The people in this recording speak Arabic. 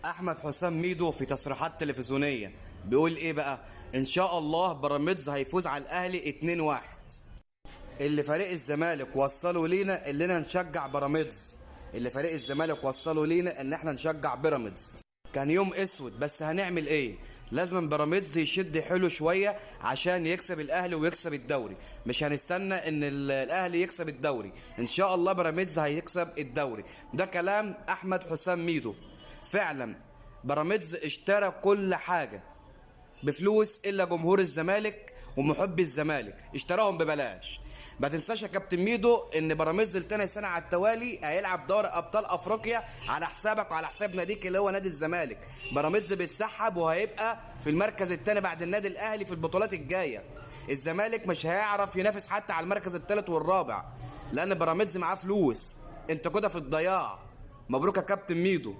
احمد حسام ميدو في تصريحات تلفزيونيه بيقول ايه بقى؟ ان شاء الله بيراميدز هيفوز على الاهلي 2-1. اللي فريق الزمالك وصلوا لينا اننا نشجع بيراميدز، اللي فريق الزمالك وصلوا لينا ان احنا نشجع بيراميدز. كان يوم اسود، بس هنعمل ايه؟ لازم بيراميدز يشد حيله شويه عشان يكسب الاهلي ويكسب الدوري. مش هنستنى ان الاهلي يكسب الدوري، ان شاء الله بيراميدز هيكسب الدوري. ده كلام احمد حسام ميدو. فعلا بيراميدز اشترى كل حاجه بفلوس الا جمهور الزمالك ومحبي الزمالك، اشتراهم ببلاش. ما تنساش يا كابتن ميدو ان بيراميدز لتاني سنه على التوالي هيلعب دوري ابطال افريقيا على حسابك وعلى حساب ناديك اللي هو نادي الزمالك. بيراميدز بيتسحب وهيبقى في المركز الثاني بعد النادي الاهلي في البطولات الجايه. الزمالك مش هيعرف ينافس حتى على المركز الثالث والرابع لان بيراميدز معاه فلوس. انت كده في الضياع. مبروك يا كابتن ميدو.